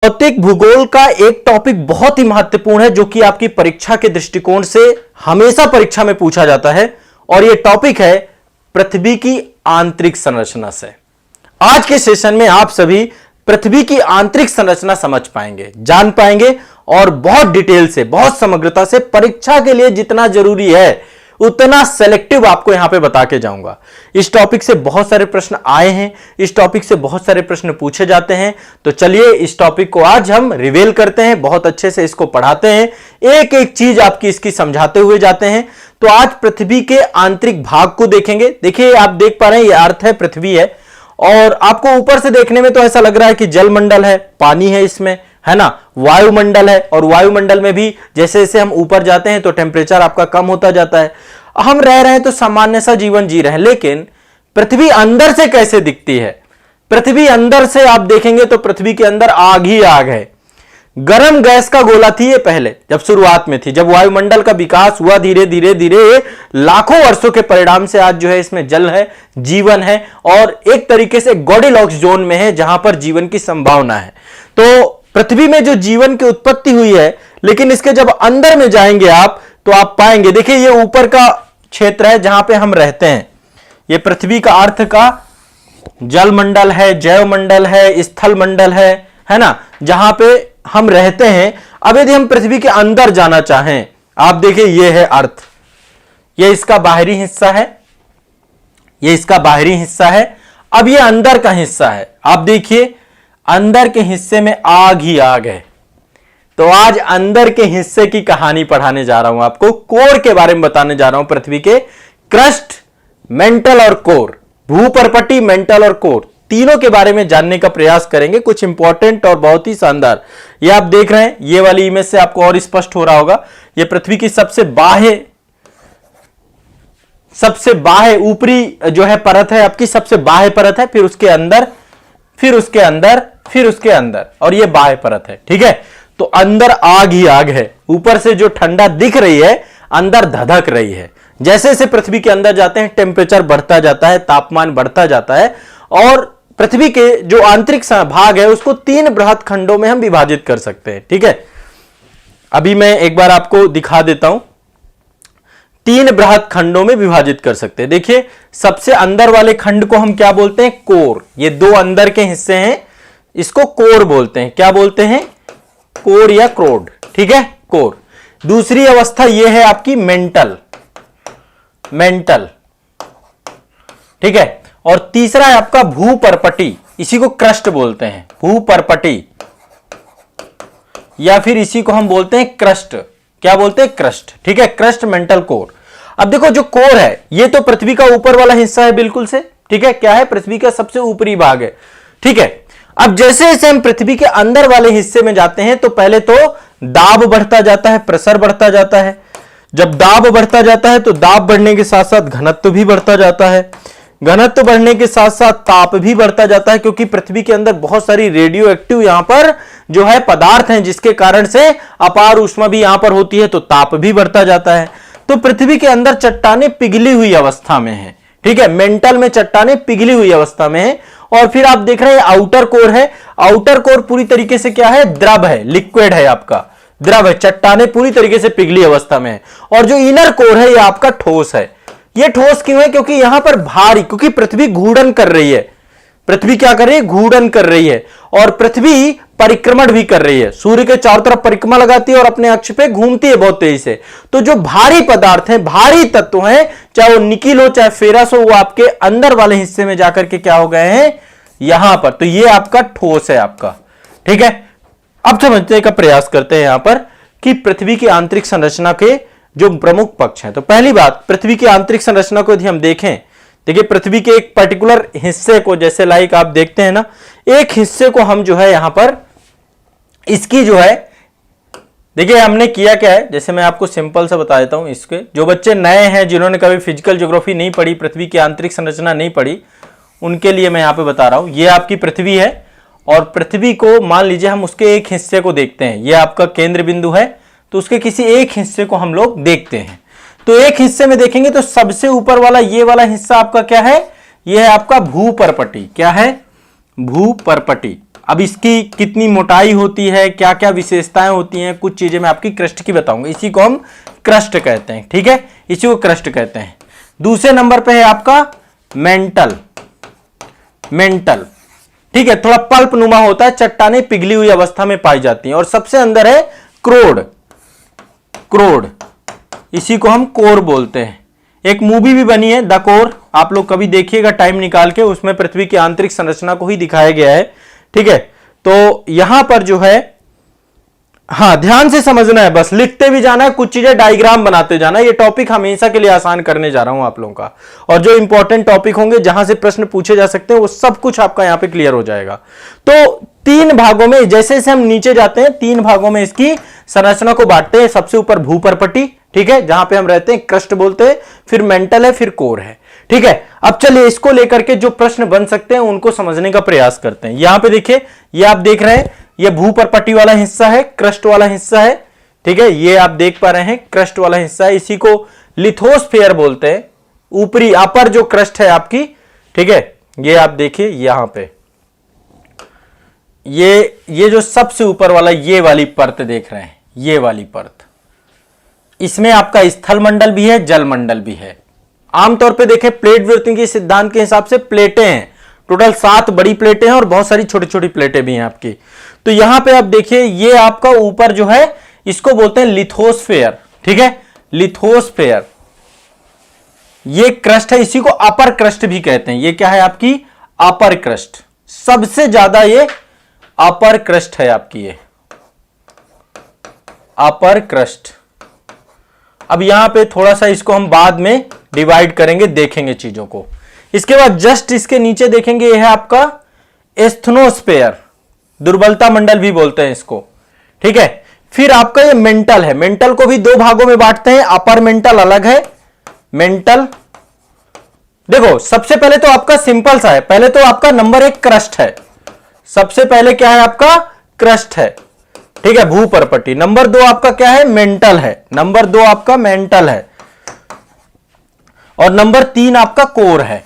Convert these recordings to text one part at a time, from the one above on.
भौतिक भूगोल का एक टॉपिक बहुत ही महत्वपूर्ण है जो कि आपकी परीक्षा के दृष्टिकोण से हमेशा परीक्षा में पूछा जाता है और यह टॉपिक है पृथ्वी की आंतरिक संरचना से। आज के सेशन में आप सभी पृथ्वी की आंतरिक संरचना समझ पाएंगे, जान पाएंगे और बहुत डिटेल से, बहुत समग्रता से परीक्षा के लिए जितना जरूरी है उतना सेलेक्टिव आपको यहां पे बता के जाऊंगा। इस टॉपिक से बहुत सारे प्रश्न आए हैं, इस टॉपिक से बहुत सारे प्रश्न पूछे जाते हैं, तो चलिए इस टॉपिक को आज हम रिवील करते हैं, बहुत अच्छे से इसको पढ़ाते हैं, एक एक चीज आपकी इसकी समझाते हुए जाते हैं। तो आज पृथ्वी के आंतरिक भाग को देखेंगे। देखिए आप देख पा रहे हैं, यह अर्थ है, पृथ्वी है और आपको ऊपर से देखने में तो ऐसा लग रहा है कि जलमंडल है, पानी है इसमें, है ना, वायुमंडल है और वायुमंडल में भी जैसे जैसे हम ऊपर जाते हैं तो टेम्परेचर आपका कम होता जाता है। हम रह रहे हैं तो सामान्य सा जीवन जी रहे हैं, लेकिन पृथ्वी अंदर से कैसे दिखती है? पृथ्वी अंदर से आप देखेंगे तो पृथ्वी के अंदर आग ही आग है। गर्म गैस का गोला थी ये पहले, जब शुरुआत में थी, जब वायुमंडल का विकास हुआ धीरे धीरे धीरे लाखों वर्षों के परिणाम से आज जो है इसमें जल है, जीवन है और एक तरीके से गॉडीलॉक्स जोन में है जहां पर जीवन की संभावना है। तो पृथ्वी में जो जीवन की उत्पत्ति हुई है, लेकिन इसके जब अंदर में जाएंगे आप तो आप पाएंगे, देखिए ये ऊपर का क्षेत्र है जहां पे हम रहते हैं, ये पृथ्वी का अर्थ का जलमंडल है, जैवमंडल है, स्थल मंडल है ना, जहां पे हम रहते हैं। अब यदि हम पृथ्वी के अंदर जाना चाहें, आप देखिए ये है अर्थ, ये इसका बाहरी हिस्सा है, ये इसका बाहरी हिस्सा है। अब ये अंदर का हिस्सा है, आप देखिए अंदर के हिस्से में आग ही आग है। तो आज अंदर के हिस्से की कहानी पढ़ाने जा रहा हूं आपको, कोर के बारे में बताने जा रहा हूं, पृथ्वी के क्रस्ट, मेंटल और कोर, भूपर्पटी, मेंटल और कोर, तीनों के बारे में जानने का प्रयास करेंगे। कुछ इंपॉर्टेंट और बहुत ही शानदार, ये आप देख रहे हैं, ये वाली इमेज से आपको और स्पष्ट हो रहा होगा, ये पृथ्वी की सबसे बाह्य ऊपरी जो है परत है, आपकी सबसे बाह्य परत है, फिर उसके अंदर, फिर उसके अंदर, फिर उसके अंदर, और ये बाह्य परत है। ठीक है, तो अंदर आग ही आग है, ऊपर से जो ठंडा दिख रही है अंदर धधक रही है। जैसे जैसे पृथ्वी के अंदर जाते हैं टेम्परेचर बढ़ता जाता है, तापमान बढ़ता जाता है और पृथ्वी के जो आंतरिक भाग है उसको 3 बृहद खंडों में हम विभाजित कर सकते हैं। ठीक है, अभी मैं एक बार आपको दिखा देता हूं, 3 बृहद खंडों में विभाजित कर सकते हैं। देखिए सबसे अंदर वाले खंड को हम क्या बोलते हैं? कोर। ये 2 अंदर के हिस्से हैं, इसको कोर बोलते हैं। क्या बोलते हैं? कोर या क्रोड। ठीक है, कोर। दूसरी अवस्था यह है आपकी मेंटल, मेंटल। ठीक है, और तीसरा है आपका भूपर्पटी, इसी को क्रस्ट बोलते हैं, भूपर्पटी, या फिर इसी को हम बोलते हैं क्रस्ट। क्या बोलते हैं? क्रस्ट। ठीक है, क्रस्ट, मेंटल, कोर। अब देखो जो कोर है ये तो पृथ्वी का ऊपर वाला हिस्सा है बिल्कुल से। ठीक है, क्या है? पृथ्वी का सबसे ऊपरी भाग है। ठीक है, अब जैसे जैसे हम पृथ्वी के अंदर वाले हिस्से में जाते हैं तो पहले तो दाब बढ़ता जाता है, प्रेशर बढ़ता जाता है। जब दाब बढ़ता जाता है तो दाब बढ़ने के साथ साथ घनत्व भी बढ़ता जाता है, घनत्व बढ़ने के साथ साथ ताप भी बढ़ता जाता है, क्योंकि पृथ्वी के अंदर बहुत सारी रेडियो एक्टिव यहां पर जो है पदार्थ हैं, जिसके कारण से अपार ऊष्मा भी यहां पर होती है, तो ताप भी बढ़ता जाता है। तो पृथ्वी के अंदर चट्टानें पिघली हुई अवस्था में है। ठीक है, मेंटल में चट्टानें पिघली हुई अवस्था में है। और फिर आप देख रहे हैं आउटर कोर है, आउटर कोर पूरी तरीके से क्या है? द्रव है, लिक्विड है, आपका द्रव है, चट्टानें पूरी तरीके से पिघली अवस्था में है। और जो इनर कोर है ये आपका ठोस है। ये ठोस क्यों है? क्योंकि यहां पर भारी, क्योंकि पृथ्वी घूर्णन कर रही है। पृथ्वी क्या कर रही है? घूर्णन कर रही है। और पृथ्वी परिक्रमण भी कर रही है, सूर्य के चारों तरफ परिक्रमा लगाती है और अपने अक्ष पे घूमती है बहुत तेजी से। तो जो भारी पदार्थ हैं, भारी तत्व हैं, चाहे वो निकिल हो चाहे फेरस हो, वो आपके अंदर वाले हिस्से में जाकर के क्या हो गए हैं? यहां पर। तो ये आपका ठोस है आपका। ठीक है, अब समझने का प्रयास करते हैं यहां पर कि पृथ्वी की आंतरिक संरचना के जो प्रमुख पक्ष हैं। तो पहली बात, पृथ्वी की आंतरिक संरचना को यदि हम देखें, देखिए पृथ्वी के एक पर्टिकुलर हिस्से को, जैसे लाइक आप देखते हैं ना, एक हिस्से को हम जो है यहां पर इसकी जो है, देखिए हमने किया क्या है, जैसे मैं आपको सिंपल से बता देता हूं। इसके जो बच्चे नए हैं, जिन्होंने कभी फिजिकल ज्योग्राफी नहीं पढ़ी, पृथ्वी की आंतरिक संरचना नहीं पढ़ी, उनके लिए मैं यहां पे बता रहा हूं। ये आपकी पृथ्वी है और पृथ्वी को मान लीजिए हम उसके एक हिस्से को देखते हैं, ये आपका केंद्र बिंदु है, तो उसके किसी एक हिस्से को हम लोग देखते हैं। तो एक हिस्से में देखेंगे तो सबसे ऊपर वाला ये वाला हिस्सा आपका क्या है? ये है आपका भूपर्पटी। क्या है? भूपर्पटी। अब इसकी कितनी मोटाई होती है, क्या क्या विशेषताएं होती हैं, कुछ चीजें मैं आपकी क्रस्ट की बताऊंगा। इसी को हम क्रस्ट कहते हैं, ठीक है, इसी को क्रस्ट कहते हैं। दूसरे नंबर पे है आपका मेंटल। मेंटल, ठीक है, थोड़ा पल्प नुमा होता है, चट्टानें पिघली हुई अवस्था में पाई जाती हैं। और सबसे अंदर है क्रोड। क्रोड, इसी को हम कोर बोलते हैं। एक मूवी भी बनी है द कोर, आप लोग कभी देखिएगा टाइम निकाल के, उसमें पृथ्वी की आंतरिक संरचना को ही दिखाया गया है, ठीक है। तो यहां पर जो है, हाँ ध्यान से समझना है, बस लिखते भी जाना है, कुछ चीजें डायग्राम बनाते जाना है। ये टॉपिक हमेशा के लिए आसान करने जा रहा हूं आप लोगों का, और जो इंपॉर्टेंट टॉपिक होंगे जहां से प्रश्न पूछे जा सकते हैं वो सब कुछ आपका यहां पे क्लियर हो जाएगा। तो 3 भागों में, जैसे जैसे हम नीचे जाते हैं 3 भागों में इसकी संरचना को बांटते हैं। सबसे ऊपर भूपर्पटी, ठीक है, जहां पे हम रहते हैं, क्रस्ट बोलते हैं, फिर मेंटल है, फिर कोर है, ठीक है। अब चलिए इसको लेकर के जो प्रश्न बन सकते हैं उनको समझने का प्रयास करते हैं। यहां पे देखिए, ये आप देख रहे हैं, ये भूपर्पटी वाला हिस्सा है, क्रस्ट वाला हिस्सा है, ठीक है, ये आप देख पा रहे हैं क्रस्ट वाला हिस्सा है, इसी को लिथोस्फेयर बोलते हैं। ऊपरी अपर जो क्रस्ट है आपकी, ठीक है, ये आप देखिए यहां पे, ये जो सबसे ऊपर वाला ये वाली परत देख रहे हैं, ये वाली परत, इसमें आपका स्थल मंडल भी है, जल मंडल भी है। आमतौर पे देखें प्लेट विवर्तन के सिद्धांत के हिसाब से प्लेटें हैं, टोटल 7 बड़ी प्लेटें हैं और बहुत सारी छोटी छोटी प्लेटें भी हैं आपकी। तो यहां पे आप देखिए, ये आपका ऊपर जो है इसको बोलते हैं लिथोस्फेयर, ठीक है, लिथोस्फेयर। ये क्रस्ट है, इसी को अपर क्रस्ट भी कहते हैं। ये क्या है आपकी अपर क्रस्ट, सबसे ज्यादा ये अपर क्रस्ट है आपकी, ये अपर क्रस्ट। अब यहां पे थोड़ा सा इसको हम बाद में डिवाइड करेंगे, देखेंगे चीजों को। इसके बाद जस्ट इसके नीचे देखेंगे, यह है आपका एस्थनोस्फेयर, दुर्बलता मंडल भी बोलते हैं इसको, ठीक है। फिर आपका ये मेंटल है, मेंटल को भी 2 भागों में बांटते हैं, अपर मेंटल अलग है, मेंटल। देखो सबसे पहले तो आपका सिंपल सा है, पहले तो आपका नंबर 1 क्रस्ट है, सबसे पहले क्या है आपका क्रस्ट है, ठीक है, भूपर्पटी। नंबर 2 आपका क्या है, मेंटल है, नंबर 2 आपका मेंटल है, और नंबर 3 आपका कोर है।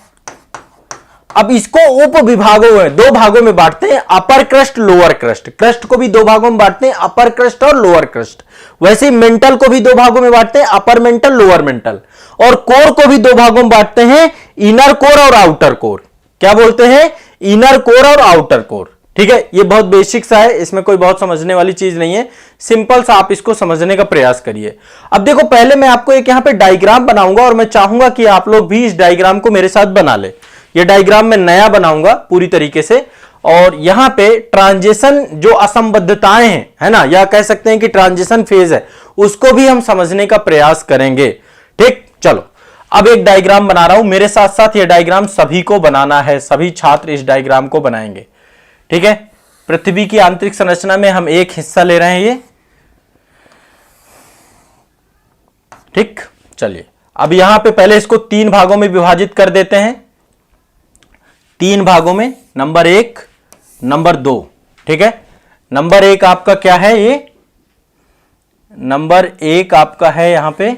अब इसको उप विभागों में 2 भागों में बांटते हैं, अपर क्रस्ट लोअर क्रस्ट। क्रस्ट को भी 2 भागों में बांटते हैं, अपर क्रस्ट और लोअर क्रस्ट। वैसे ही मेंटल को भी 2 भागों में बांटते हैं, अपर मेंटल लोअर मेंटल। और कोर को भी 2 भागों में बांटते हैं, इनर कोर और आउटर कोर। क्या बोलते हैं, इनर कोर और आउटर कोर, ठीक है। ये बहुत बेसिक सा है, इसमें कोई बहुत समझने वाली चीज नहीं है, सिंपल सा आप इसको समझने का प्रयास करिए। अब देखो पहले मैं आपको एक यहां पे डायग्राम बनाऊंगा और मैं चाहूंगा कि आप लोग भी इस डायग्राम को मेरे साथ बना ले। ये डायग्राम मैं नया बनाऊंगा पूरी तरीके से, और यहां पे ट्रांजिशन जो असंबद्धताएं हैं, है ना, या कह सकते हैं कि ट्रांजिशन फेज है, उसको भी हम समझने का प्रयास करेंगे, ठीक। चलो अब एक डायग्राम बना रहा हूं, मेरे साथ साथ ये डायग्राम सभी को बनाना है, सभी छात्र इस डायग्राम को बनाएंगे, ठीक है। पृथ्वी की आंतरिक संरचना में हम एक हिस्सा ले रहे हैं ये, ठीक। चलिए अब यहां पे पहले इसको 3 भागों में विभाजित कर देते हैं, 3 भागों में, नंबर 1 नंबर 2, ठीक है। नंबर 1 आपका क्या है, ये नंबर 1 आपका है यहां पे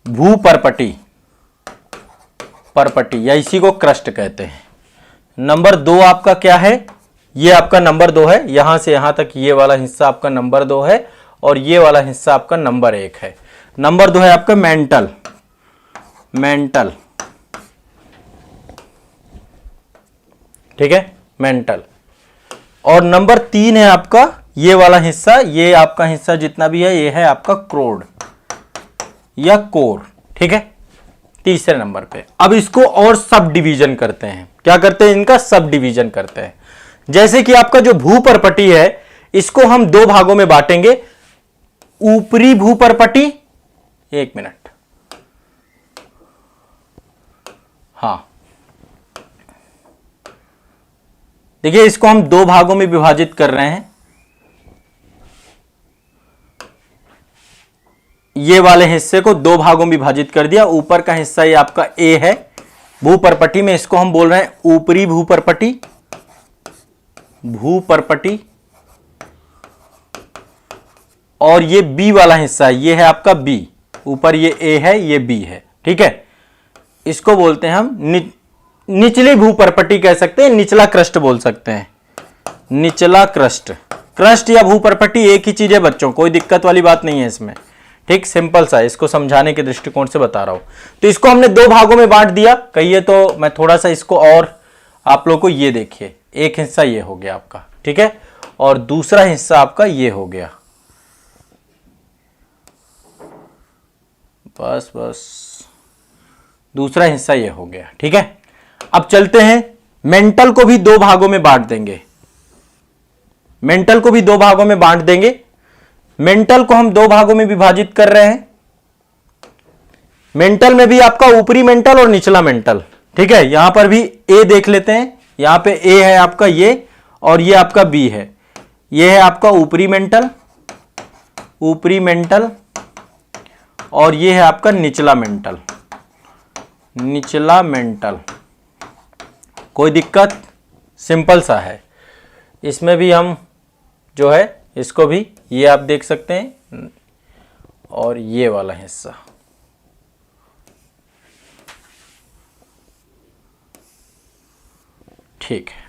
भूपर्पटी, परपटी, या इसी को क्रस्ट कहते हैं। नंबर 2 आपका क्या है, ये आपका नंबर 2 है, यहां से यहां तक ये वाला हिस्सा आपका नंबर 2 है, और ये वाला हिस्सा आपका नंबर 1 है। नंबर 2 है आपका मेंटल, मेंटल, ठीक है, मेंटल। और नंबर 3 है आपका ये वाला हिस्सा, ये आपका हिस्सा जितना भी है, ये है आपका क्रोड या कोर, ठीक है, तीसरे नंबर पे। अब इसको और सब डिवीजन करते हैं, क्या करते हैं, इनका सब डिवीजन करते हैं। जैसे कि आपका जो भूपर्पटी है, इसको हम 2 भागों में बांटेंगे, ऊपरी भूपर्पटी, 1 मिनट, हाँ देखिए इसको हम 2 भागों में विभाजित कर रहे हैं। ये वाले हिस्से को 2 भागों में विभाजित कर दिया, ऊपर का हिस्सा ये आपका ए है भूपर्पटी में, इसको हम बोल रहे हैं ऊपरी भूपर्पटी, भूपर्पटी। और ये बी वाला हिस्सा ये है आपका बी, ऊपर ये ए है, ये बी है, ठीक है। इसको बोलते हैं हम निचली भूपर्पटी कह सकते हैं, निचला क्रस्ट बोल सकते हैं, निचला क्रस्ट। क्रस्ट या भूपर्पटी एक ही चीज है बच्चों, कोई दिक्कत वाली बात नहीं है इसमें, ठीक, सिंपल सा, इसको समझाने के दृष्टिकोण से बता रहा हूं। तो इसको हमने दो भागों में बांट दिया, कहिए तो मैं थोड़ा सा इसको और आप लोगों को, ये देखिए एक हिस्सा ये हो गया आपका, ठीक है, और दूसरा हिस्सा आपका ये हो गया, बस बस दूसरा हिस्सा ये हो गया, ठीक है। अब चलते हैं, मेंटल को भी दो भागों में बांट देंगे, मेंटल को भी दो भागों में बांट देंगे। मेंटल को हम दो भागों में विभाजित कर रहे हैं। मेंटल में भी आपका ऊपरी मेंटल और निचला मेंटल, ठीक है। यहां पर भी ए देख लेते हैं, यहां पे ए है आपका ये, और ये आपका बी है, ये है आपका ऊपरी मेंटल, ऊपरी मेंटल, और ये है आपका निचला मेंटल, निचला मेंटल। कोई दिक्कत, सिंपल सा है। इसमें भी हम जो है इसको भी, ये आप देख सकते हैं, और ये वाला हिस्सा, ठीक है।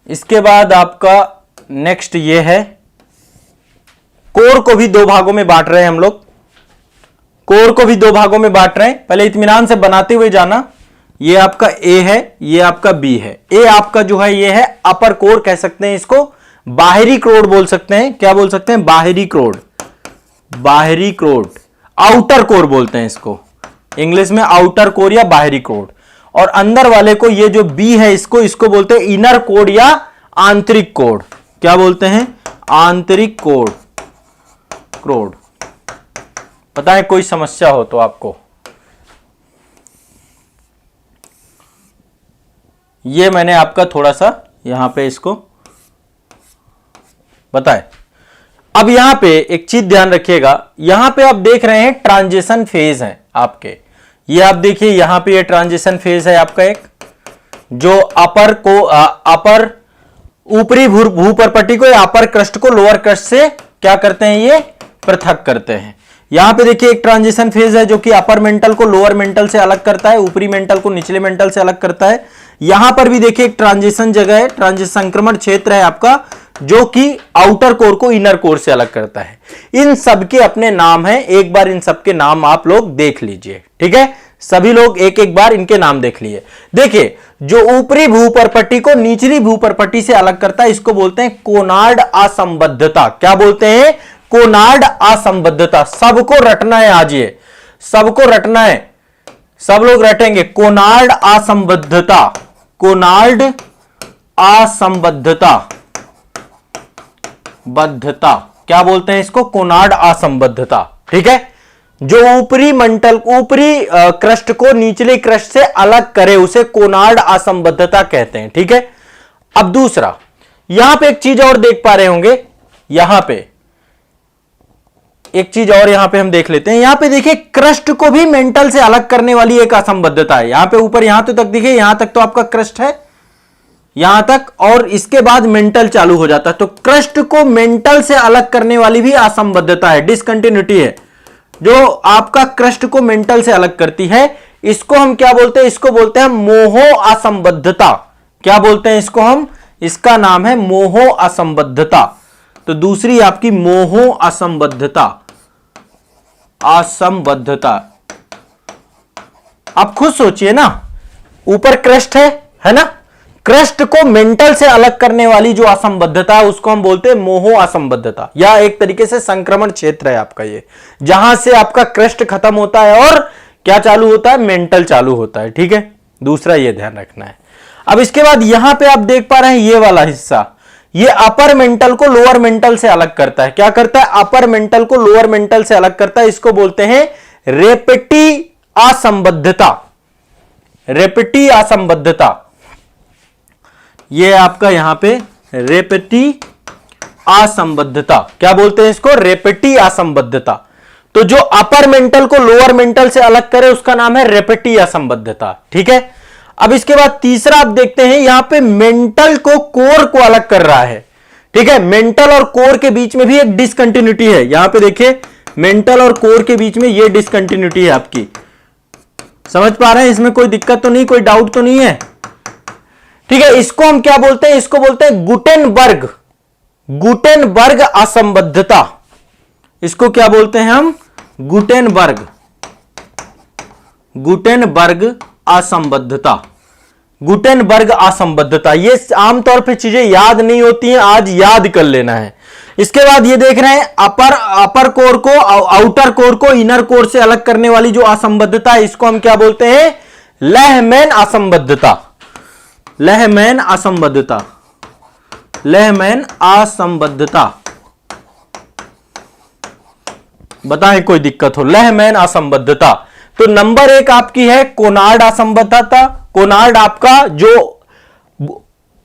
इसके बाद आपका नेक्स्ट ये है, कोर को भी दो भागों में बांट रहे हैं हम लोग, कोर को भी दो भागों में बांट रहे हैं। पहले इत्मीनान से बनाते हुए जाना, ये आपका ए है, ये आपका बी है। ए आपका जो है ये है अपर कोर कह सकते हैं, इसको बाहरी क्रोड बोल सकते हैं, क्या बोल सकते हैं, बाहरी क्रोड, बाहरी क्रोड, आउटर कोर बोलते हैं इसको, इंग्लिश में आउटर कोर या बाहरी कोर। और अंदर वाले को, ये जो बी है इसको बोलते हैं इनर कोड या आंतरिक कोड, क्या बोलते हैं, आंतरिक कोड, क्रोड। पता है कोई समस्या हो तो आपको, ये मैंने आपका थोड़ा सा यहां पे इसको बताए। अब यहां पे एक चीज ध्यान रखिएगा, यहां पे आप देख रहे हैं ट्रांजिशन फेज है आपके, ये आप देखिए यहां पे ये ट्रांजिशन फेज है आपका एक, जो अपर को अपर ऊपरी भूपर्पटी को या अपर क्रस्ट को लोअर क्रस्ट से क्या करते हैं, ये पृथक करते हैं। यहां पे देखिए एक ट्रांजिशन फेज है जो कि अपर मेंटल को लोअर मेंटल से अलग करता है, ऊपरी मेंटल को निचले मेंटल से अलग करता है। यहां पर भी देखिए एक ट्रांजिशन जगह है, ट्रांजिशन संक्रमण क्षेत्र है आपका, जो कि आउटर कोर को इनर कोर से अलग करता है। इन सबके अपने नाम हैं, एक बार इन सबके नाम आप लोग देख लीजिए, ठीक है। सभी लोग एक एक बार इनके नाम देख लिए। देखिए, जो ऊपरी भूपर्पटी को निचली भूपर्पटी से अलग करता है, इसको बोलते हैं कोनार्ड असंबद्धता। क्या बोलते हैं, कोनार्ड असंबद्धता। सबको रटना है आज, ये सबको रटना है, सब लोग रटेंगे। कोनार्ड असंबद्धता, कोनार्ड असंबद्धता, बद्धता, क्या बोलते हैं इसको, कोनार्ड असंबद्धता, ठीक है। जो ऊपरी मंडल, ऊपरी क्रस्ट को निचले क्रस्ट से अलग करे, उसे कोनार्ड असंबद्धता कहते हैं, ठीक है। अब दूसरा, यहां पे एक चीज और देख पा रहे होंगे, यहां पे एक चीज और यहां पे हम देख लेते हैं। यहां पे देखिए क्रस्ट को भी मेंटल से अलग करने वाली एक असंबद्धता है। यहां पे ऊपर यहां तक देखिए, यहां तक तो आपका क्रस्ट है, यहां तक, और इसके बाद मेंटल चालू हो जाता है। तो क्रस्ट को मेंटल से अलग करने वाली भी असंबद्धता है, डिसकंटिन्यूटी है, जो आपका क्रस्ट को मेंटल से अलग करती है। इसको हम क्या बोलते हैं, इसको बोलते हैं मोहो असंबद्धता। क्या बोलते हैं इसको हम, इसका नाम है मोहो असंबद्धता। तो दूसरी आपकी मोहो असंबद्धता, असंबद्धता। आप खुद सोचिए ना, ऊपर क्रस्ट है ना, क्रस्ट को मेंटल से अलग करने वाली जो असंबद्धता है उसको हम बोलते हैं मोहो असंबद्धता, या एक तरीके से संक्रमण क्षेत्र है आपका ये, जहां से आपका क्रस्ट खत्म होता है और क्या चालू होता है, मेंटल चालू होता है, ठीक है। दूसरा ये ध्यान रखना है। अब इसके बाद यहां पे आप देख पा रहे हैं ये वाला हिस्सा, ये अपर मेंटल को लोअर मेंटल से अलग करता है। क्या करता है, अपर मेंटल को लोअर मेंटल से अलग करता है। इसको बोलते हैं रेपेटी असंबद्धता, रेपेटी असंबद्धता। ये आपका यहां पे रेपेटी असंबद्धता, क्या बोलते हैं इसको, रेपेटी असंबद्धता। तो जो अपर मेंटल को लोअर मेंटल से अलग करे उसका नाम है रेपेटी असंबद्धता, ठीक है। अब इसके बाद तीसरा आप देखते हैं, यहां पे मेंटल को कोर को अलग कर रहा है, ठीक है। मेंटल और कोर के बीच में भी एक डिसकंटिन्यूटी है। यहां पे देखिए मेंटल और कोर के बीच में ये डिसकंटिन्यूटी है आपकी। समझ पा रहे हैं? इसमें कोई दिक्कत तो नहीं, कोई डाउट तो नहीं है? ठीक है, इसको हम क्या बोलते हैं? इसको बोलते हैं गुटेनबर्ग, गुटेनबर्ग असंबद्धता। इसको क्या बोलते हैं हम? गुटेनबर्ग, गुटेनबर्ग असंबद्धता, गुटेनबर्ग असंबद्धता। ये आमतौर पे चीजें याद नहीं होती हैं, आज याद कर लेना है। इसके बाद ये देख रहे हैं अपर कोर को आउटर कोर को इनर कोर से अलग करने वाली जो असंबद्धता है, इसको हम क्या बोलते हैं? लेहमैन असंबद्धता, लेहमैन असंबद्धता, लेहमैन असंबद्धता। बताएं कोई दिक्कत हो? लेहमैन असंबद्धता। तो नंबर 1 आपकी है कोनार्ड असंबद्धता। कोनार्ड आपका जो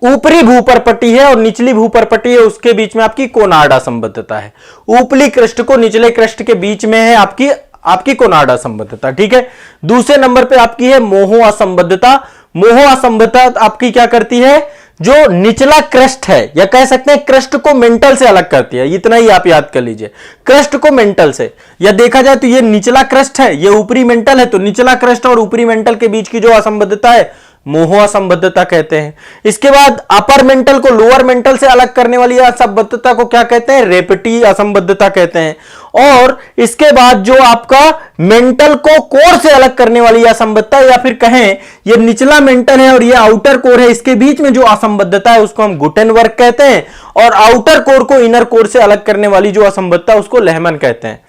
ऊपरी भूपरपट्टी है और निचली भूपरपट्टी है उसके बीच में आपकी कोनार्ड असंबद्धता है। ऊपरी कृष्ठ को निचले कृष्ठ के बीच में है आपकी कोनार्ड असंबद्धता। ठीक है, दूसरे नंबर पे आपकी है मोहो असंबद्धता। मोहो असंबद्धता आपकी क्या करती है? जो निचला क्रस्ट है, या कह सकते हैं क्रस्ट को मेंटल से अलग करती है। इतना ही आप याद कर लीजिए, क्रस्ट को मेंटल से। या देखा जाए तो ये निचला क्रस्ट है, ये ऊपरी मेंटल है, तो निचला क्रस्ट और ऊपरी मेंटल के बीच की जो असंबद्धता है मोहो असंबद्धता कहते हैं। इसके बाद अपर मेंटल को लोअर मेंटल से अलग करने वाली असंबद्धता को क्या कहते हैं? रेपेटी असंबद्धता कहते हैं। और इसके बाद जो आपका मेंटल को कोर से अलग करने वाली असंबद्धता, या फिर कहें ये निचला मेंटल है और ये आउटर कोर है, इसके बीच में जो असंबद्धता है उसको हम गुटेनबर्ग कहते हैं। और आउटर कोर को इनर कोर से अलग करने वाली जो असंबद्धता उसको लेहमैन कहते हैं।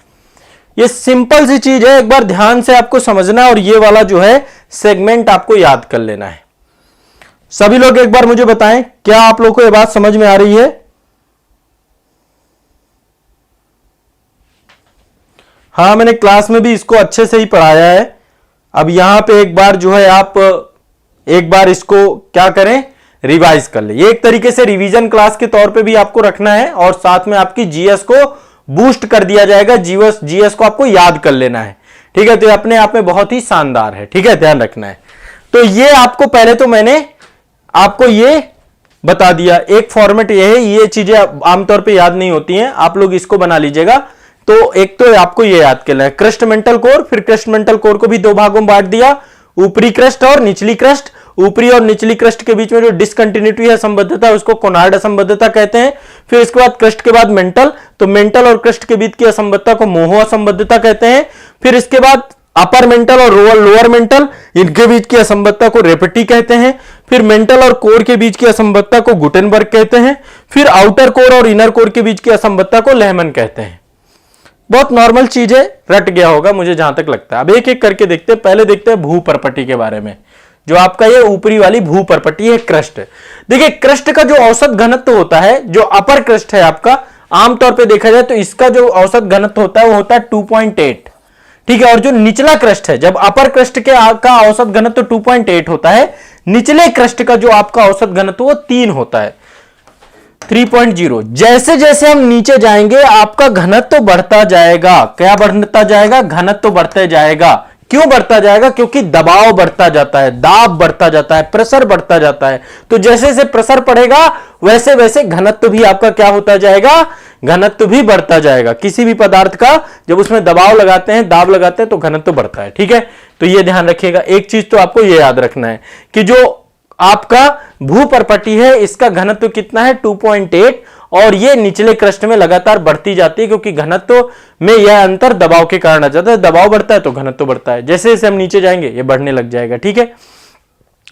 ये सिंपल सी चीज है, एक बार ध्यान से आपको समझना है और ये वाला जो है सेगमेंट आपको याद कर लेना है। सभी लोग एक बार मुझे बताएं, क्या आप लोगों को ये बात समझ में आ रही है? हाँ, मैंने क्लास में भी इसको अच्छे से ही पढ़ाया है। अब यहां पे एक बार जो है आप एक बार इसको क्या करें? रिवाइज कर ले। ये एक तरीके से रिवीजन क्लास के तौर पे भी आपको रखना है और साथ में आपकी जीएस को बूस्ट कर दिया जाएगा। जीएस को आपको याद कर लेना है। ठीक है, तो अपने आप में बहुत ही शानदार है। ठीक है, ध्यान रखना है। तो ये आपको पहले तो मैंने आपको ये बता दिया, एक फॉर्मेट ये है। ये चीजें आमतौर पे याद नहीं होती हैं, आप लोग इसको बना लीजिएगा। तो एक तो आपको ये याद करना है क्रस्ट मेंटल कोर, फिर क्रस्ट मेंटल कोर को भी 2 भागों में बांट दिया, ऊपरी क्रस्ट और निचली क्रस्ट। ऊपरी और निचली क्रस्ट के बीच में जो डिसकंटिन्यूटी है, असंबद्धता, उसको कोनार्ड असंबद्धता कहते हैं। फिर इसके बाद क्रस्ट के बाद मेंटल, तो मेंटल और क्रस्ट के बीच की असंबद्धता को मोहो असंबद्धता कहते हैं। फिर इसके बाद अपर मेंटल और लोअर मेंटल, इनके बीच की असंबद्धता को रेपेटी कहते हैं। फिर मेंटल और कोर के बीच की असंबद्धता को गुटेनबर्ग कहते हैं। फिर आउटर कोर और इनर कोर के बीच की असंबद्धता को लेहमैन कहते हैं। बहुत नॉर्मल चीज है, रट गया होगा मुझे जहां तक लगता है। अब एक एक करके देखते हैं। पहले देखते हैं भूपरपट्टी के बारे में। जो आपका ये ऊपरी वाली भूपरपट्टी है क्रस्ट। देखिए, क्रस्ट का जो औसत घनत्व होता है, जो अपर क्रस्ट है आपका, आमतौर पे देखा जाए तो इसका जो औसत घनत्व होता है वो होता है 2.8। ठीक है, और जो निचला क्रस्ट है, जब अपर क्रस्ट के का औसत घनत्व 2.8 होता है, निचले क्रस्ट का जो आपका औसत घनत्व वो 3 होता है, 3.0। जैसे जैसे हम नीचे जाएंगे आपका घनत्व बढ़ता जाएगा। क्या बढ़ता जाएगा? घनत्व बढ़ते जाएगा। क्यों बढ़ता जाएगा? क्योंकि दबाव बढ़ता जाता है, दाब बढ़ता जाता है, प्रेशर बढ़ता जाता है। तो जैसे जैसे प्रेशर बढ़ेगा वैसे वैसे घनत्व भी आपका क्या होता जाएगा? घनत्व भी बढ़ता जाएगा। किसी भी पदार्थ का जब उसमें दबाव लगाते हैं, दाब लगाते हैं, तो घनत्व बढ़ता है। ठीक है, तो ये ध्यान रखिएगा। एक चीज तो आपको ये याद रखना है कि जो आपका भूपरपट्टी है इसका घनत्व कितना है? 2.8, और ये निचले क्रस्ट में लगातार बढ़ती जाती है, क्योंकि घनत्व में यह अंतर दबाव के कारण आ जाता है। दबाव बढ़ता है तो घनत्व बढ़ता है। जैसे जैसे हम नीचे जाएंगे ये बढ़ने लग जाएगा। ठीक है,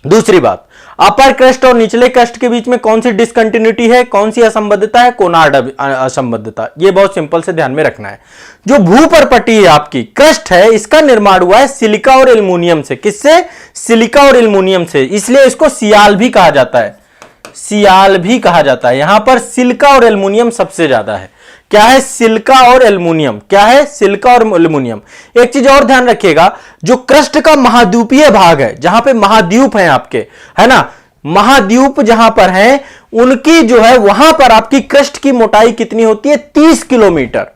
दूसरी बात, अपर क्रस्ट और निचले क्रस्ट के बीच में कौन सी डिसकंटिन्यूटी है, कौन सी असंबद्धता है? कोनार्ड असंबद्धता। ये बहुत सिंपल से ध्यान में रखना है। जो भूपरपट्टी आपकी क्रस्ट है, इसका निर्माण हुआ है सिलिका और एल्युमिनियम से। किससे? सिलिका और एल्युमिनियम से। इसलिए इसको सियाल भी कहा जाता है, सियाल भी कहा जाता है। यहां पर सिलिका और एल्युमिनियम सबसे ज्यादा है। क्या है? सिलिका और एल्युमिनियम। क्या है? सिलिका और एल्युमिनियम। एक चीज और ध्यान रखिएगा, जो क्रस्ट का महाद्वीपीय भाग है, जहां पे महाद्वीप हैं आपके, है ना, महाद्वीप जहां पर हैं, उनकी जो है वहां पर आपकी क्रस्ट की मोटाई कितनी होती है? 30 किलोमीटर।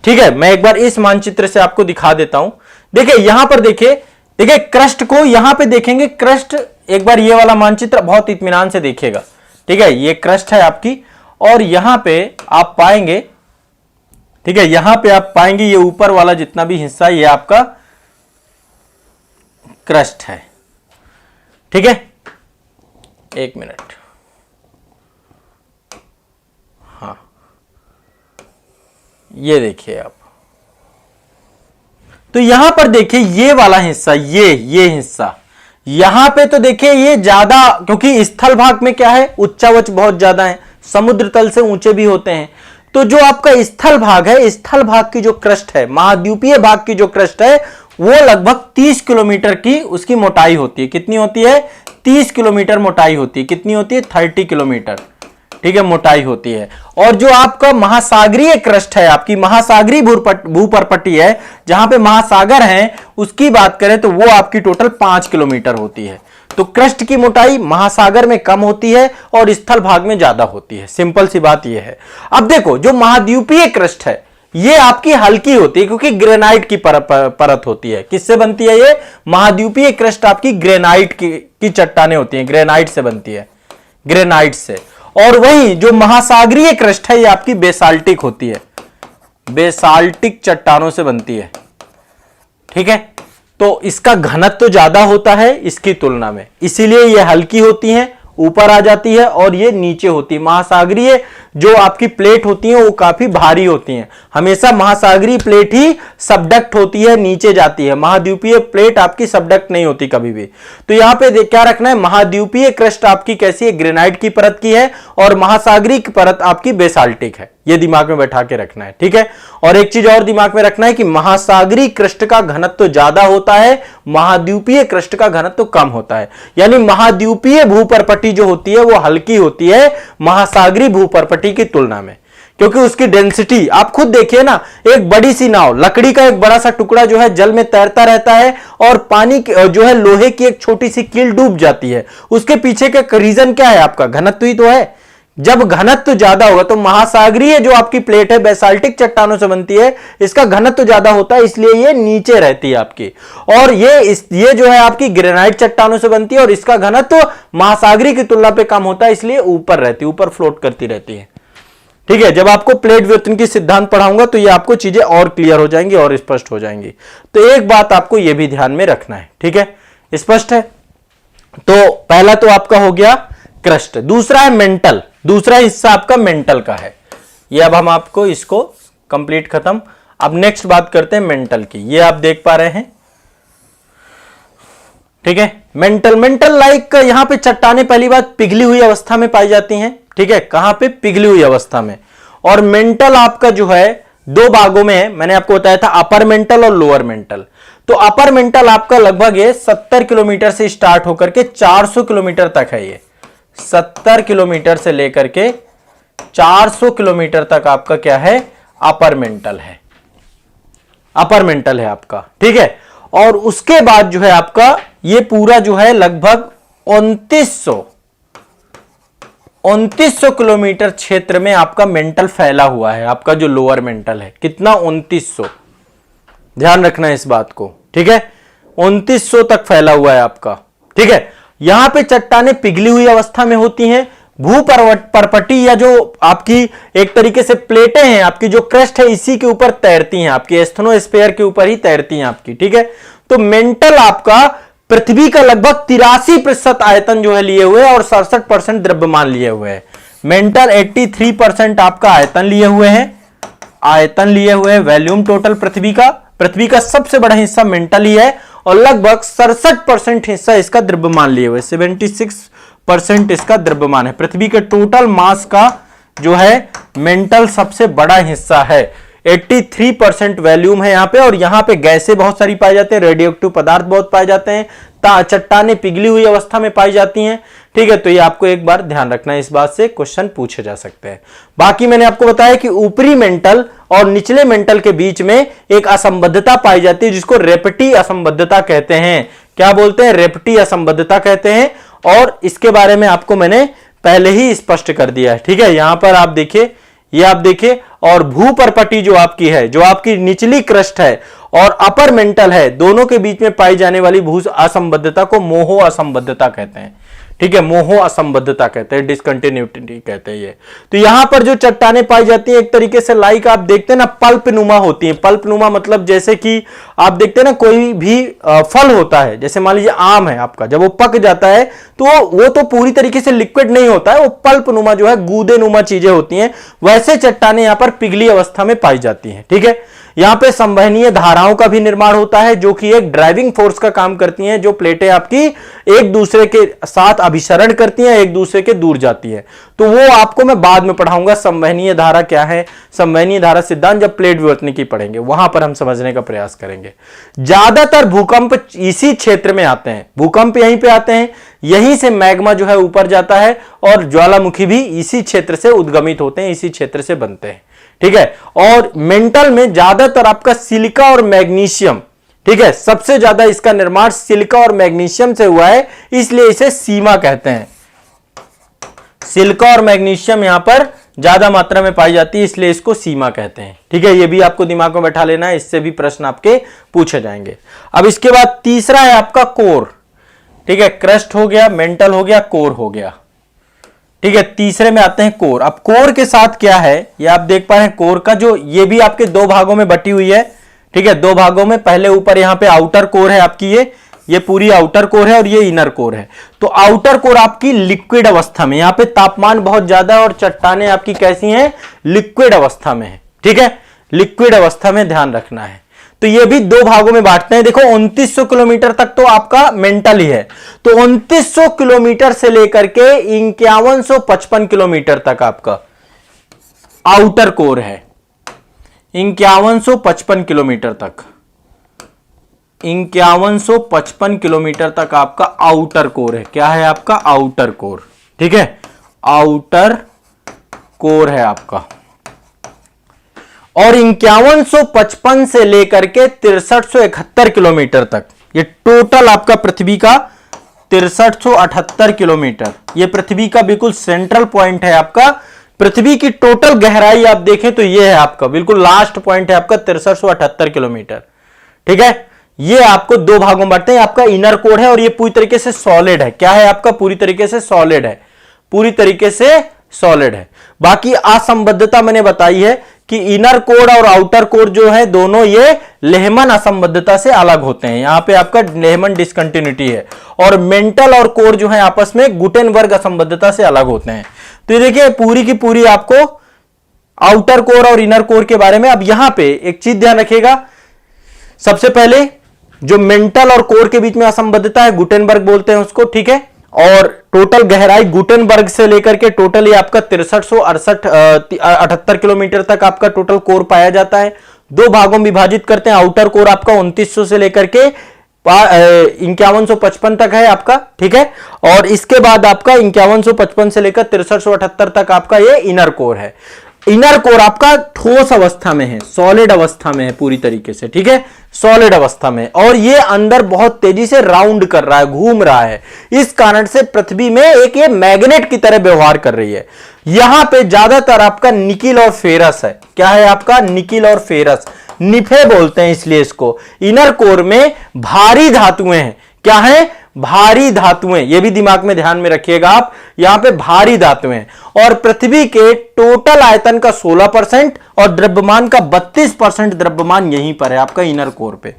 ठीक है, मैं एक बार इस मानचित्र से आपको दिखा देता हूं। देखिए यहां पर देखिए क्रस्ट को यहां पे देखेंगे। क्रस्ट, एक बार ये वाला मानचित्र बहुत इत्मीनान से देखिएगा। ठीक है, ये क्रस्ट है आपकी, और यहां पे आप पाएंगे ठीक है, यहां पे आप पाएंगे ये ऊपर वाला जितना भी हिस्सा ये आपका क्रस्ट है। ठीक है, एक मिनट, हाँ ये देखिए आप, तो यहां पर देखिए ये वाला हिस्सा, ये हिस्सा यहां पे तो देखिए ये ज्यादा, क्योंकि स्थल भाग में क्या है, उच्चावच बहुत ज्यादा है, समुद्र तल से ऊंचे भी होते हैं। तो जो आपका स्थल भाग है, स्थल भाग की जो क्रस्ट है, महाद्वीपीय भाग की जो क्रस्ट है, वो लगभग 30 किलोमीटर की उसकी मोटाई होती है। कितनी होती है? 30 किलोमीटर मोटाई होती है। कितनी होती है? 30 किलोमीटर, ठीक है, मोटाई होती है। और जो आपका महासागरीय क्रस्ट है, आपकी महासागरीय भूपरपट्टी है, जहां पे महासागर हैं, उसकी बात करें तो वो आपकी टोटल 5 किलोमीटर होती है। तो क्रस्ट की मोटाई महासागर में कम होती है और स्थल भाग में ज्यादा होती है। सिंपल सी बात यह है। अब देखो, जो महाद्वीपीय क्रस्ट है ये आपकी हल्की होती है, क्योंकि ग्रेनाइट की परत होती है। किससे बनती है ये? महाद्वीपीय क्रस्ट आपकी ग्रेनाइट की चट्टानें होती हैं, ग्रेनाइट से बनती है, ग्रेनाइट से। और वही जो महासागरीय क्रस्ट है ये आपकी बेसाल्टिक होती है, बेसाल्टिक चट्टानों से बनती है। ठीक है, तो इसका घनत्व तो ज्यादा होता है इसकी तुलना में, इसीलिए ये हल्की होती हैं, ऊपर आ जाती है, और ये नीचे होती है। महासागरीय जो आपकी प्लेट होती है वो काफी भारी होती हैं। हमेशा महासागरीय प्लेट ही सबडक्ट होती है, नीचे जाती है। महाद्वीपीय प्लेट आपकी सबडक्ट नहीं होती कभी भी। तो यहां पे क्या रखना है? महाद्वीपीय क्रस्ट आपकी कैसी है? ग्रेनाइट की परत की है, और महासागरीय की परत आपकी बेसाल्टिक है। ये दिमाग में बैठा के रखना है। ठीक है, और एक चीज और दिमाग में रखना है कि महासागरीय क्रस्ट का घनत्व तो ज्यादा होता है, महाद्वीपीय क्रस्ट का घनत्व तो कम होता है। यानी महाद्वीपीय भूपरपट्टी जो होती है वो हल्की होती है महासागरीय भूपरपट्टी की तुलना में, क्योंकि उसकी डेंसिटी आप खुद देखिए ना। एक बड़ी सी नाव, लकड़ी का एक बड़ा सा टुकड़ा जो है जल में तैरता रहता है, और पानी जो है लोहे की एक छोटी सी कील डूब जाती है। उसके पीछे का रीजन क्या है? आपका घनत्व ही तो है। जब घनत्व ज्यादा होगा तो महासागरीय जो आपकी प्लेट है बेसाल्टिक चट्टानों से बनती है, इसका घनत्व ज्यादा होता है, इसलिए ये नीचे रहती है आपकी। और ये जो है आपकी ग्रेनाइट चट्टानों से बनती है, और इसका घनत्व महासागरीय की तुलना पे कम होता है, इसलिए ऊपर रहती है, ऊपर फ्लोट करती रहती है। ठीक है, जब आपको प्लेट व्युत्पन्न की सिद्धांत पढ़ाऊंगा तो ये आपको चीजें और क्लियर हो जाएंगी और स्पष्ट हो जाएंगी। तो एक बात आपको ये भी ध्यान में रखना है। ठीक है, स्पष्ट है? तो पहला तो आपका हो गया क्रस्ट, दूसरा है मेंटल। दूसरा हिस्सा आपका मेंटल का है। ये अब हम आपको इसको कंप्लीट खत्म। अब नेक्स्ट बात करते हैं मेंटल की। ये आप देख पा रहे हैं, ठीक है। मेंटल लाइक यहां पे चट्टानें पहली बात पिघली हुई अवस्था में पाई जाती हैं। ठीक है, कहां पे? पिघली हुई अवस्था में। और मेंटल आपका जो है दो भागों में है, मैंने आपको बताया था, अपर मेंटल और लोअर मेंटल। तो अपर मेंटल आपका लगभग ये 70 किलोमीटर से स्टार्ट होकर के 400 किलोमीटर तक है। ये 70 किलोमीटर से लेकर के 400 किलोमीटर तक आपका क्या है? अपर मेंटल है, अपर मेंटल है आपका। ठीक है, और उसके बाद जो है आपका ये पूरा जो है लगभग 2900 किलोमीटर क्षेत्र में आपका मेंटल फैला हुआ है। आपका जो लोअर मेंटल है कितना? 2900। ध्यान रखना है इस बात को। ठीक है, 2900 तक फैला हुआ है आपका। ठीक है, यहां पे चट्टानें पिघली हुई अवस्था में होती हैं। भूपरपट्टी या जो आपकी एक तरीके से प्लेटें हैं, आपकी जो क्रस्ट है इसी के ऊपर तैरती हैं, आपकी एस्थेनोस्फीयर के ऊपर ही तैरती हैं आपकी। ठीक है, तो मेंटल आपका पृथ्वी का लगभग 83% आयतन जो है लिए हुए है, और 67% द्रव्यमान लिए हुए है। मेंटल 83% आपका आयतन लिए हुए हैं, आयतन लिए हुए हैं, वॉल्यूम टोटल पृथ्वी का सबसे बड़ा हिस्सा मेंटल ही है, और लगभग 67% हिस्सा इसका द्रव्यमान लिए हुए, 76% इसका द्रव्यमान है। पृथ्वी के टोटल मास का जो है मेंटल सबसे बड़ा हिस्सा है। 83% वॉल्यूम है यहां पे, और यहां पे गैसें बहुत सारी पाई जाती हैं, रेडियो एक्टिव पदार्थ बहुत पाए जाते हैं, चट्टानें पिघली हुई अवस्था में पाई जाती हैं। ठीक है, तो ये आपको एक बार ध्यान रखना है, इस बात से क्वेश्चन पूछे जा सकते हैं। बाकी मैंने आपको बताया कि ऊपरी मेंटल और निचले मेंटल के बीच में एक असंबद्धता पाई जाती है, जिसको रेपटी असंबद्धता कहते हैं। क्या बोलते हैं? रेपटी असंबद्धता कहते हैं, और इसके बारे में आपको मैंने पहले ही स्पष्ट कर दिया है। ठीक है, यहां पर आप देखिए, ये आप देखिए, और भूपरपट्टी जो आपकी है, जो आपकी निचली क्रस्ट है और अपर मेंटल है, दोनों के बीच में पाई जाने वाली भू असंबद्धता को मोहो असंबद्धता कहते हैं। ठीक है, मोहो असंबद्धता कहते हैं, डिसकंटिन्यूटी कहते हैं ये। तो यहां पर जो चट्टानें पाई जाती हैं एक तरीके से लाइक आप देखते हैं ना पल्प नुमा होती हैं। पल्प नुमा मतलब जैसे कि आप देखते हैं ना कोई भी फल होता है, जैसे मान लीजिए आम है आपका, जब वो पक जाता है तो वो तो पूरी तरीके से लिक्विड नहीं होता है, वो पल्प नुमा जो है गूदे नुमा चीजें होती हैं, वैसे चट्टानें यहां पर पिघली अवस्था में पाई जाती हैं। ठीक है, यहां पे संवहनीय धाराओं का भी निर्माण होता है जो कि एक ड्राइविंग फोर्स का काम करती हैं, जो प्लेटें आपकी एक दूसरे के साथ अभिसरण करती हैं, एक दूसरे के दूर जाती है। तो वो आपको मैं बाद में पढ़ाऊंगा संवहनीय धारा क्या है, संवहनीय धारा सिद्धांत जब प्लेट विवर्तनिकी पढ़ेंगे वहां पर हम समझने का प्रयास करेंगे। ज्यादातर भूकंप इसी क्षेत्र में आते हैं, भूकंप यहीं पे आते हैं, यहीं से मैग्मा जो है ऊपर जाता है और ज्वालामुखी भी इसी क्षेत्र से उद्गमित होते हैं, इसी क्षेत्र से बनते हैं। ठीक है, और मेंटल में ज्यादातर आपका सिलिका और मैग्नीशियम, ठीक है, सबसे ज्यादा इसका निर्माण सिलिका और मैग्नीशियम से हुआ है, इसलिए इसे सीमा कहते हैं। सिलिका और मैग्नीशियम यहां पर ज्यादा मात्रा में पाई जाती है, इसलिए इसको सीमा कहते हैं। ठीक है, ये भी आपको दिमाग में बैठा लेना है, इससे भी प्रश्न आपके पूछे जाएंगे। अब इसके बाद तीसरा है आपका कोर। ठीक है, क्रस्ट हो गया, मेंटल हो गया, कोर हो गया। ठीक है, तीसरे में आते हैं कोर। अब कोर के साथ क्या है ये आप देख पा रहे हैं, कोर का जो ये भी आपके दो भागों में बटी हुई है। ठीक है, दो भागों में, पहले ऊपर यहां पे आउटर कोर है आपकी, ये पूरी आउटर कोर है और ये इनर कोर है। तो आउटर कोर आपकी लिक्विड अवस्था में, यहां पे तापमान बहुत ज्यादा है और चट्टानें आपकी कैसी हैं, लिक्विड अवस्था में है। ठीक है, लिक्विड अवस्था में ध्यान रखना है। तो ये भी दो भागों में बांटते हैं। देखो 2900 किलोमीटर तक तो आपका मेंटल ही है, तो 2900 किलोमीटर से लेकर के 5155 किलोमीटर तक आपका आउटर कोर है। 5155 किलोमीटर तक, 5155 किलोमीटर तक आपका आउटर कोर है। क्या है आपका आउटर कोर? ठीक है, आउटर कोर है आपका। और 5155 से लेकर के 6371 किलोमीटर तक, ये टोटल आपका पृथ्वी का 6378 किलोमीटर, ये पृथ्वी का बिल्कुल सेंट्रल पॉइंट है आपका। पृथ्वी की टोटल गहराई आप देखें तो ये है आपका बिल्कुल लास्ट पॉइंट है आपका 6378 किलोमीटर। ठीक है, ये आपको दो भागों में बांटते हैं। आपका इनर कोर है और ये पूरी तरीके से सॉलिड है। क्या है आपका? पूरी तरीके से सॉलिड है, पूरी तरीके से सॉलिड है। बाकी असंबद्धता मैंने बताई है कि इनर कोर और आउटर कोर जो है दोनों ये लेहमन असंबद्धता से अलग होते हैं। यहां पे आपका लेहमन डिसकंटिन्यूटी है। और मेंटल और कोर जो है आपस में गुटेनबर्ग असंबद्धता से अलग होते हैं। तो ये देखिए पूरी की पूरी आपको आउटर कोर और इनर कोर के बारे में। अब यहां पे एक चीज ध्यान रखिएगा, सबसे पहले जो मेंटल और कोर के बीच में असंबद्धता है गुटेनबर्ग बोलते हैं उसको। ठीक है, और टोटल गहराई गुटेनबर्ग से लेकर के टोटल ये आपका 6378 किलोमीटर तक आपका टोटल कोर पाया जाता है। दो भागों में विभाजित करते हैं। आउटर कोर आपका 2900 से लेकर के 5155 तक है आपका। ठीक है, और इसके बाद आपका 5155 से लेकर 6378 तक आपका ये इनर कोर है। इनर कोर आपका ठोस अवस्था में है, सॉलिड अवस्था में है पूरी तरीके से। ठीक है, सॉलिड अवस्था में, और ये अंदर बहुत तेजी से राउंड कर रहा है, घूम रहा है। इस कारण से पृथ्वी में एक ये मैग्नेट की तरह व्यवहार कर रही है। यहां पे ज्यादातर आपका निकिल और फेरस है। क्या है आपका? निकिल और फेरस, निफे बोलते हैं इसलिए इसको। इनर कोर में भारी धातुएं हैं। क्या है? भारी धातुएं। ये भी दिमाग में ध्यान में रखिएगा आप, यहां पे भारी धातुएं। और पृथ्वी के टोटल आयतन का 16% और द्रव्यमान का 32% द्रव्यमान यहीं पर है आपका इनर कोर पे।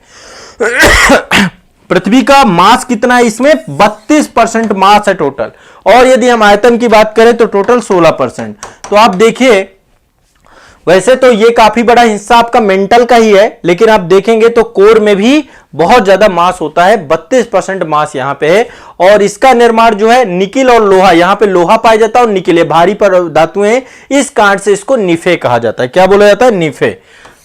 पृथ्वी का मास कितना है इसमें? 32% मास है टोटल। और यदि हम आयतन की बात करें तो टोटल 16%। तो आप देखिए, वैसे तो ये काफी बड़ा हिस्सा आपका मेंटल का ही है, लेकिन आप देखेंगे तो कोर में भी बहुत ज्यादा मास होता है। 32% मास यहां पे है। और इसका निर्माण जो है निकिल और लोहा, यहां पे लोहा पाया जाता है और निकिल, भारी पर धातुएं, इस कारण से इसको निफे कहा जाता है। क्या बोला जाता है? निफे।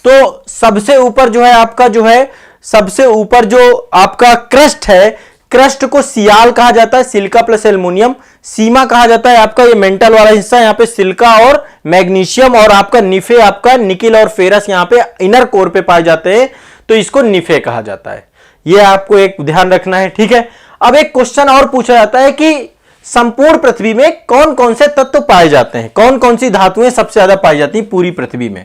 तो सबसे ऊपर जो है आपका जो है, सबसे ऊपर जो आपका क्रस्ट है, क्रस्ट को सियाल कहा जाता है, सिलिका प्लस एल्युमिनियम। सीमा कहा जाता है आपका ये मेंटल वाला हिस्सा, यहां पे सिलिका और मैग्नीशियम, और आपका निफे आपका निकिल और फेरस यहां पे इनर कोर पे पाए जाते हैं, तो इसको निफे कहा जाता है। ये आपको एक ध्यान रखना है। ठीक है, अब एक क्वेश्चन और पूछा जाता है कि संपूर्ण पृथ्वी में कौन कौन से तत्व पाए जाते हैं, कौन कौन सी धातुएं सबसे ज्यादा पाई जाती हैं पूरी पृथ्वी में।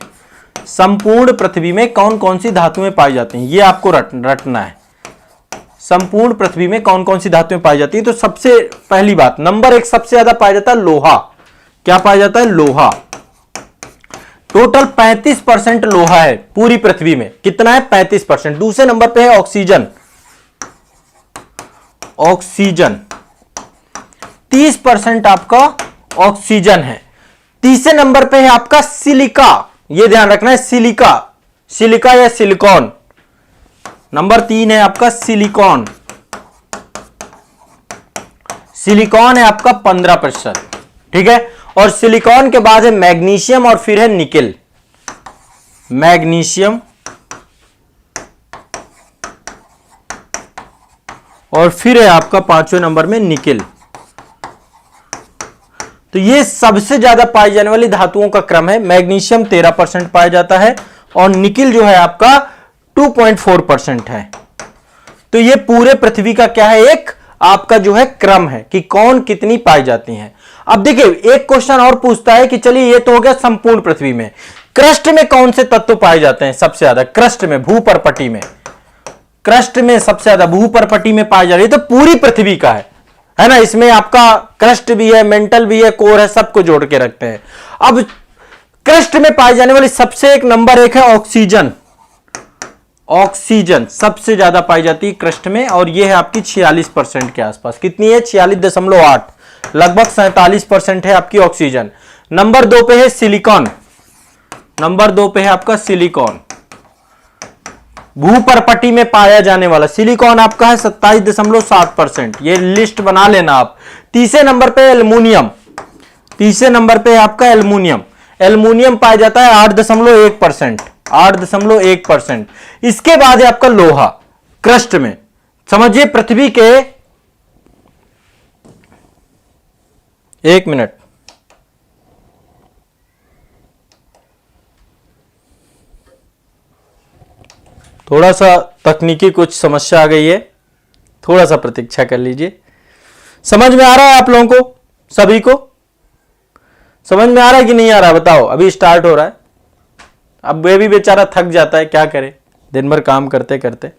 संपूर्ण पृथ्वी में कौन कौन सी धातुएं पाई जाती हैं, ये आपको रटना है। संपूर्ण पृथ्वी में कौन कौन सी धातुएं पाई जाती है? तो सबसे पहली बात, नंबर 1 सबसे ज्यादा पाया जाता है लोहा। क्या पाया जाता है? लोहा। टोटल 35% लोहा है पूरी पृथ्वी में। कितना है? 35%। दूसरे नंबर पे है ऑक्सीजन। ऑक्सीजन 30% आपका ऑक्सीजन है। तीसरे नंबर पे है आपका सिलिका। यह ध्यान रखना है, सिलिका, सिलिका या सिलिकॉन। नंबर 3 है आपका सिलिकॉन। सिलिकॉन है आपका 15%। ठीक है। और सिलिकॉन के बाद है मैग्नीशियम और फिर है निकेल। मैग्नीशियम और फिर है आपका 5वें नंबर में निकेल। तो ये सबसे ज्यादा पाई जाने वाली धातुओं का क्रम है। मैग्नीशियम 13% पाया जाता है और निकेल जो है आपका 2.4% है। तो ये पूरे पृथ्वी का क्या है? एक आपका जो है क्रम है कि कौन कितनी पाई जाती हैं। अब देखिए एक क्वेश्चन और पूछता है कि चलिए ये तो हो गया संपूर्ण पृथ्वी में, क्रस्ट में कौन से तत्व पाए जाते हैं सबसे ज्यादा? क्रस्ट में, भूपरपटी में, क्रस्ट में सबसे ज्यादा भूपरपटी में पाई जा रही है। तो पूरी पृथ्वी का है ना, इसमें आपका क्रस्ट भी है, मेंटल भी है, कोर है, सबको जोड़ के रखते हैं। अब क्रस्ट में पाई जाने वाली सबसे नंबर 1 है ऑक्सीजन। ऑक्सीजन सबसे ज्यादा पाई जाती है क्रस्ट में और यह है आपकी 46% के आसपास। कितनी है? 46.8, लगभग 47% है आपकी ऑक्सीजन। नंबर 2 पे है सिलिकॉन। नंबर 2 पे है आपका सिलिकॉन, भूपरपटी में पाया जाने वाला सिलिकॉन आपका है 27.7%। ये लिस्ट बना लेना आप। तीसरे नंबर पे एल्युमिनियम। तीसरे नंबर पे आपका एल्युमिनियम। एल्युमिनियम पाया जाता है 8.1%। 8.1%। इसके बाद है आपका लोहा क्रस्ट में। समझिए पृथ्वी के, एक मिनट, थोड़ा सा तकनीकी कुछ समस्या आ गई है, थोड़ा सा प्रतीक्षा कर लीजिए। समझ में आ रहा है आप लोगों को? सभी को समझ में आ रहा है कि नहीं आ रहा है? बताओ। अभी स्टार्ट हो रहा है। अब वे भी बेचारा थक जाता है, क्या करे दिन भर काम करते करते।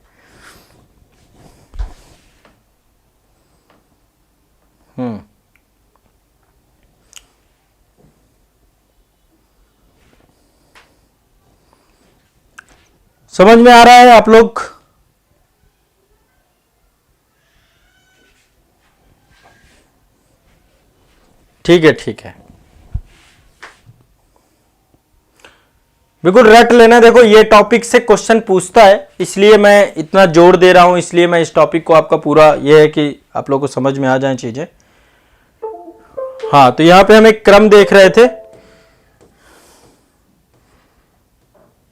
समझ में आ रहा है आप लोग? ठीक है, ठीक है, बिल्कुल रट लेना। देखो ये टॉपिक से क्वेश्चन पूछता है, इसलिए मैं इतना जोर दे रहा हूं, इसलिए मैं इस टॉपिक को आपका पूरा ये है कि आप लोगों को समझ में आ जाए चीजें। हाँ, तो यहां पे हम एक क्रम देख रहे थे।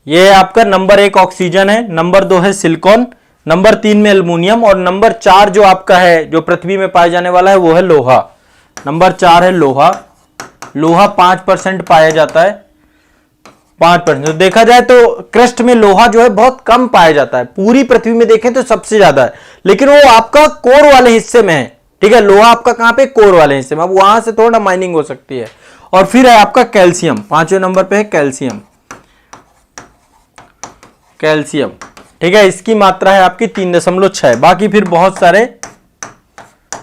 ये आपका नंबर 1 ऑक्सीजन है, नंबर 2 है सिलिकॉन, नंबर 3 में एल्युमिनियम और नंबर 4 जो आपका है जो पृथ्वी में पाए जाने वाला है वो है लोहा। नंबर 4 है लोहा। लोहा 5% पाया जाता है, 5%। तो देखा जाए तो क्रस्ट में लोहा जो है बहुत कम पाया जाता है। पूरी पृथ्वी में देखें तो सबसे ज्यादा है, लेकिन वो आपका कोर वाले हिस्से में है। ठीक है, लोहा आपका कहां पे? कोर वाले हिस्से में। अब वहां से थोड़ा माइनिंग हो सकती है। और फिर है आपका कैल्शियम, 5वें नंबर पे है कैल्शियम। कैल्शियम, ठीक है, इसकी मात्रा है आपकी 3.6। बाकी फिर बहुत सारे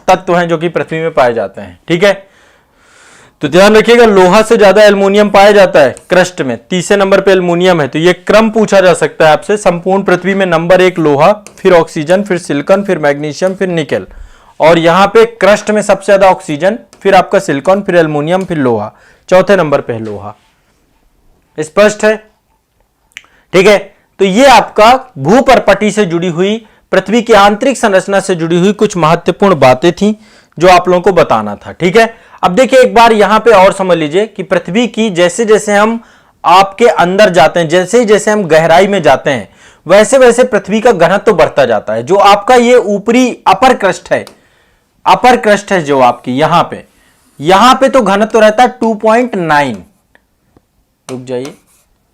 तत्व हैं जो कि पृथ्वी में पाए जाते हैं। ठीक है, तो ध्यान रखिएगा लोहा से ज्यादा एल्युमिनियम पाया जाता है क्रस्ट में। तीसरे नंबर पे एल्युमिनियम है। तो ये क्रम पूछा जा सकता है आपसे। संपूर्ण पृथ्वी में नंबर 1 लोहा, फिर ऑक्सीजन, फिर सिलिकॉन, फिर मैग्नीशियम, फिर निकेल। और यहां पे क्रस्ट में सबसे ज्यादा ऑक्सीजन, फिर आपका सिलिकॉन, फिर एल्युमिनियम, फिर लोहा। चौथे नंबर पे है लोहा। स्पष्ट है? ठीक है, तो ये आपका भूपरपटी से जुड़ी हुई, पृथ्वी की आंतरिक संरचना से जुड़ी हुई कुछ महत्वपूर्ण बातें थी जो आप लोगों को बताना था। ठीक है, अब देखिए एक बार यहां पे और समझ लीजिए कि पृथ्वी की जैसे जैसे हम आपके अंदर जाते हैं, जैसे जैसे हम गहराई में जाते हैं, वैसे वैसे पृथ्वी का घनत्व बढ़ता जाता है। जो आपका ये ऊपरी अपर क्रस्ट है, अपर क्रस्ट है जो आपकी यहां पे तो घनत्व रहता है 2.9। रुक जाइए,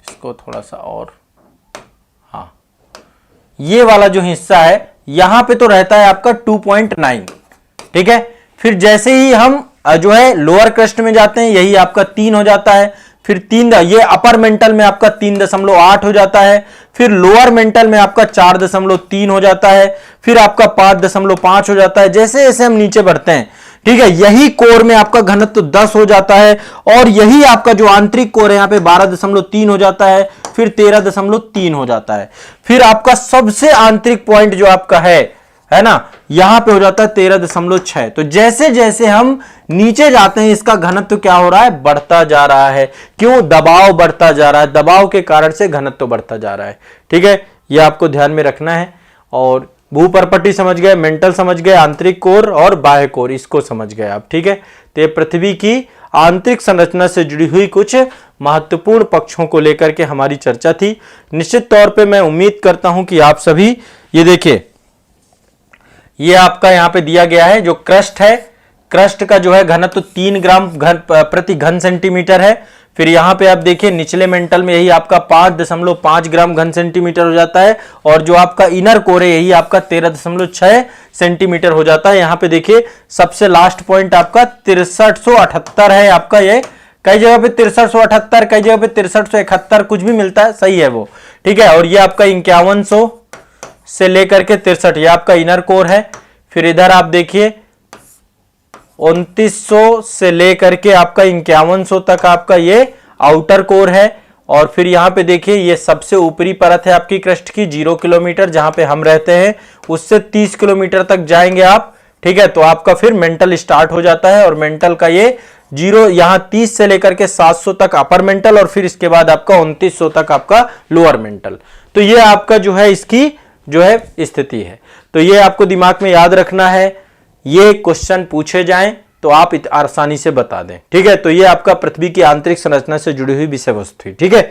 इसको थोड़ा सा और, हाँ, ये वाला जो हिस्सा है यहां पे तो रहता है आपका 2.9। ठीक है, फिर जैसे ही हम जो है लोअर क्रस्ट में जाते हैं, यही आपका 3 हो जाता है। फिर 3, ये अपर मेंटल में आपका 3.8 हो जाता है, फिर लोअर मेंटल में आपका 4.3 हो जाता है, फिर आपका 5.5 हो जाता है। जैसे जैसे हम नीचे बढ़ते हैं, ठीक है, यही कोर में आपका घनत्व 10 हो जाता है, और यही आपका जो आंतरिक कोर है यहाँ पे 12.3 हो जाता है, फिर 13.3 हो जाता है, फिर आपका सबसे आंतरिक पॉइंट जो आपका है ना, यहां पे हो जाता है 13.6। तो जैसे जैसे हम नीचे जाते हैं इसका घनत्व क्या हो रहा है, बढ़ता जा रहा है। क्यों? दबाव बढ़ता जा रहा है, दबाव के कारण से घनत्व बढ़ता जा रहा है। ठीक है, यह आपको ध्यान में रखना है। और भूपर्पटी समझ गए, मेंटल समझ गए, आंतरिक कोर और बाह्य कोर, इसको समझ गए आप। ठीक है, तो ये पृथ्वी की आंतरिक संरचना से जुड़ी हुई कुछ महत्वपूर्ण पक्षों को लेकर के हमारी चर्चा थी। निश्चित तौर पे मैं उम्मीद करता हूं कि आप सभी, ये देखिए, ये आपका यहां पे दिया गया है जो क्रस्ट है, क्रस्ट का जो है घनत्व 3 ग्राम प्रति घन सेंटीमीटर है। फिर यहां पे आप देखिए निचले मेंटल में यही आपका 5.5 ग्राम घन सेंटीमीटर हो जाता है, और जो आपका इनर कोर है यही आपका 13.6 सेंटीमीटर हो जाता है। यहां पे देखिए सबसे लास्ट पॉइंट आपका 6378 है आपका, ये कई जगह पे 6378, कई जगह पे 6371 कुछ भी मिलता है, सही है वो। ठीक है, और ये आपका 5100 से लेकर के 63, ये आपका इनर कोर है। फिर इधर आप देखिए 2900 से लेकर के आपका 5100 तक आपका ये आउटर कोर है। और फिर यहां पे देखिए ये सबसे ऊपरी परत है आपकी क्रस्ट की 0 किलोमीटर, जहां पे हम रहते हैं उससे 30 किलोमीटर तक जाएंगे आप। ठीक है, तो आपका फिर मेंटल स्टार्ट हो जाता है, और मेंटल का ये 0 यहां 30 से लेकर के 700 तक अपर मेंटल, और फिर इसके बाद आपका 2900 तक आपका लोअर मेंटल। तो ये आपका जो है इसकी जो है स्थिति है। तो ये आपको दिमाग में याद रखना है, ये क्वेश्चन पूछे जाएं तो आप आसानी से बता दें। ठीक है, तो ये आपका पृथ्वी की आंतरिक संरचना से जुड़ी हुई विषय वस्तु थी। ठीक है।